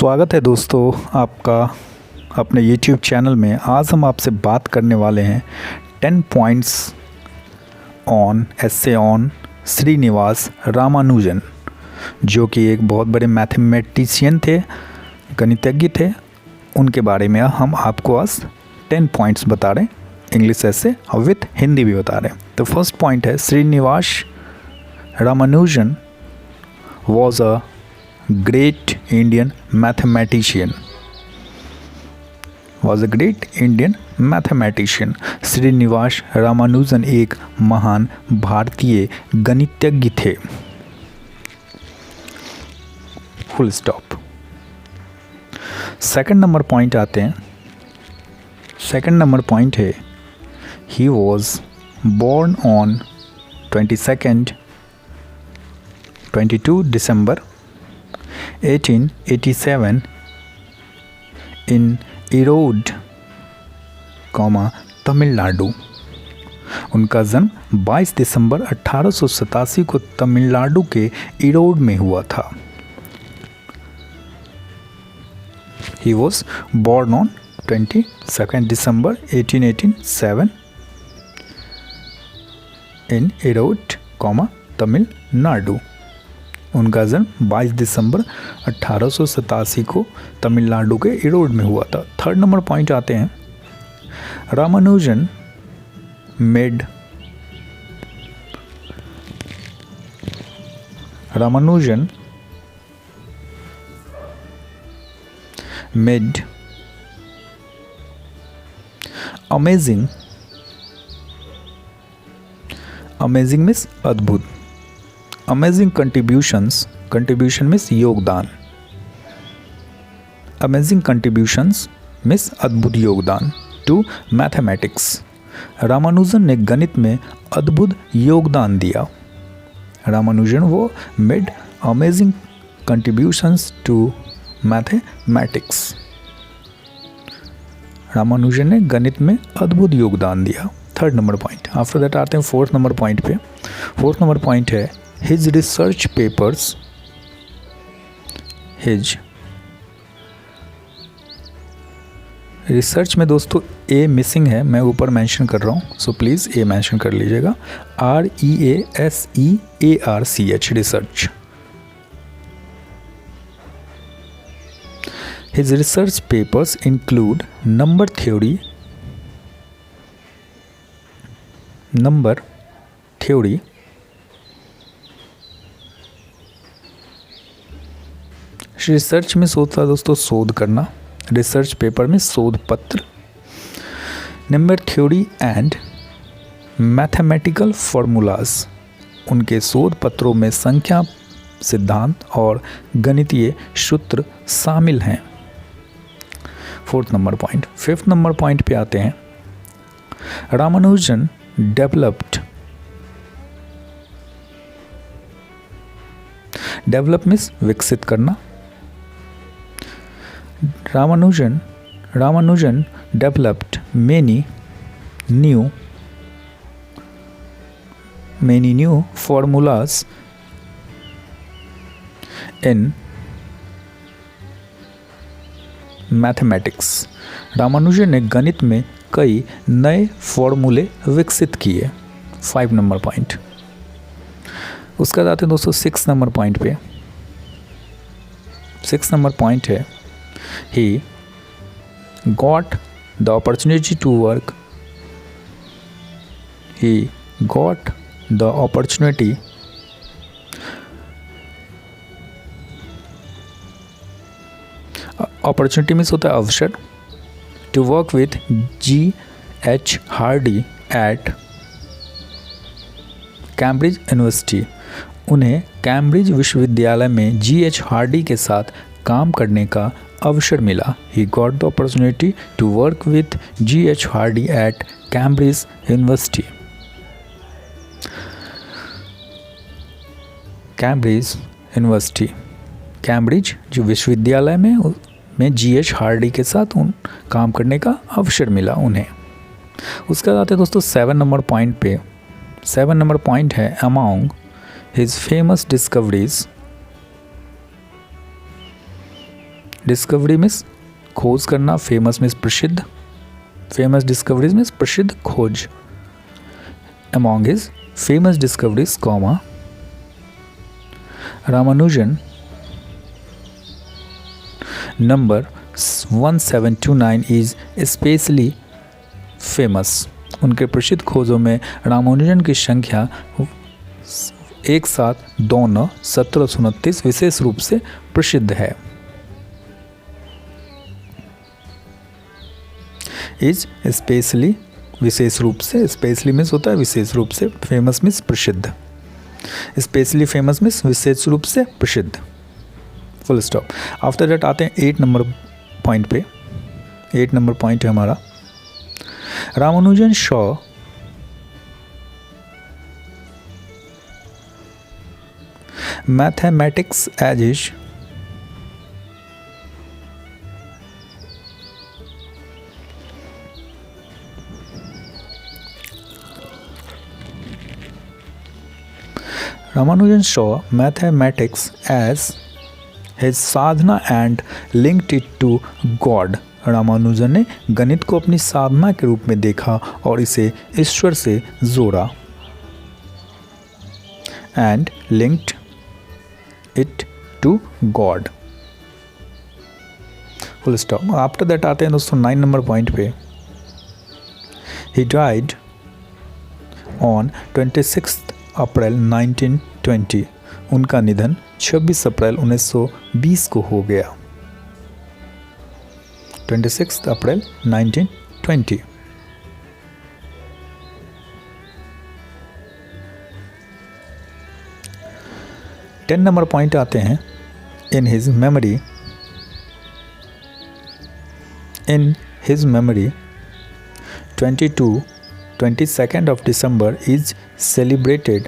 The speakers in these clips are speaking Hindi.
स्वागत है दोस्तों आपका अपने YouTube चैनल में। आज हम आपसे बात करने वाले हैं 10 points on essay on Srinivasa Ramanujan, जो कि एक बहुत बड़े मैथमेटिशियन थे, गणितज्ञ थे। उनके बारे में हम आपको आज 10 पॉइंट्स बता रहे हैं, इंग्लिश एस्से विथ हिंदी भी बता रहे हैं। तो फर्स्ट पॉइंट है, Srinivasa Ramanujan was a great Indian mathematician. Was a great Indian mathematician. Srinivasa Ramanujan एक महान भारतीय गणितज्ञ थे। Full stop. Second number point आते हैं। सेकंड नंबर पॉइंट है, he was born on 22 December 1887 in Erode, Tamil Nadu. उनका जन्म 22 दिसंबर 1887 को तमिलनाडु के इरोड में हुआ था। He was born on 22 December 1887 in Erode, Tamil Nadu. उनका जन्म 22 दिसंबर 1887 को तमिलनाडु के इरोड में हुआ था। थर्ड नंबर पॉइंट आते हैं, रामानुजन मेड अमेजिंग मीन्स अद्भुत, अमेजिंग कंट्रीब्यूशन मीन्स योगदान, अमेजिंग कंट्रीब्यूशंस मीन्स अद्भुत योगदान टू मैथमेटिक्स। रामानुजन ने गणित में अद्भुत योगदान दिया। रामानुजन वो made amazing contributions to mathematics. Ramanujan ने गणित में अद्भुत योगदान दिया। Third number point. After that आते हैं फोर्थ नंबर पॉइंट पे। फोर्थ नंबर पॉइंट है, his research papers, रिसर्च में दोस्तों ए मिसिंग है, मैं ऊपर मेंशन कर रहा हूँ, सो प्लीज़ ए मेंशन कर लीजिएगा। REASEARCH research. His research papers include number theory, research में होता है दोस्तों शोध करना, रिसर्च पेपर में शोध पत्र। Number theory and mathematical formulas, उनके शोध पत्रों में संख्या सिद्धांत और गणितीय सूत्र शामिल हैं। Fourth number point. Fifth number point पे आते हैं, रामानुजन डेवलप मीन्स विकसित करना। Ramanujan developed many new formulas in mathematics. Ramanujan ने गणित में कई नए फॉर्मूले विकसित किए। 5 नंबर पॉइंट। उसके बाद आते हैं दोस्तों 6 नंबर पॉइंट पे। 6 नंबर पॉइंट है, he got the opportunity to work. He got the opportunity means होता है अवसर, to work with G.H. Hardy at Cambridge university. उन्हें कैम्ब्रिज विश्वविद्यालय में G.H. हार्डी के साथ काम करने का अवसर मिला। He got the opportunity to work with G.H. Hardy at Cambridge University. Cambridge जो विश्वविद्यालय में G.H. हार्डी के साथ काम करने का अवसर मिला उन्हें। उसके बाद आते हैं दोस्तों 7 नंबर पॉइंट पे। 7 नंबर पॉइंट है, among his famous discoveries discovery means खोज करना, फेमस मीन्स प्रसिद्ध, फेमस डिस्कवरीज मीन्स प्रसिद्ध खोज। Among his famous discoveries comma Ramanujan number 1729 is specially famous. उनके प्रसिद्ध खोजों में रामानुजन की संख्या 1729 विशेष रूप से प्रसिद्ध है। इज स्पेशली विशेष रूप से, स्पेशली मीन्स होता है विशेष रूप से, फेमस मीन्स प्रसिद्ध, स्पेशली फेमस मीन्स विशेष रूप से प्रसिद्ध, फुल स्टॉप। आफ्टर दैट आते हैं 8 नंबर पॉइंट पे। 8 नंबर पॉइंट है हमारा, Ramanujan saw mathematics as his Ramanujan saw mathematics as his sadhana and linked it to God. Ramanujan ने गणित को अपनी साधना के रूप में देखा और इसे ईश्वर से जोड़ा। And linked it to God. Full stop. After that आते हैं दोस्तों 9 नंबर पॉइंट पे। He died on 26 अप्रैल 1920। उनका निधन 26 अप्रैल 1920 को हो गया। 26 अप्रैल 1920। टेन नंबर पॉइंट आते हैं, in his memory 22nd of December is celebrated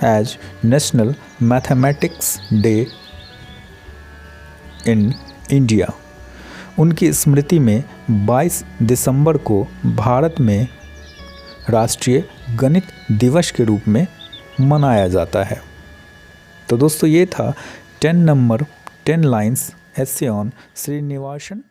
as National Mathematics Day in India। उनकी स्मृति में 22 दिसंबर को भारत में राष्ट्रीय गणित दिवस के रूप में मनाया जाता है। तो दोस्तों ये था 10 लाइन्स एस्से ऑन श्रीनिवासन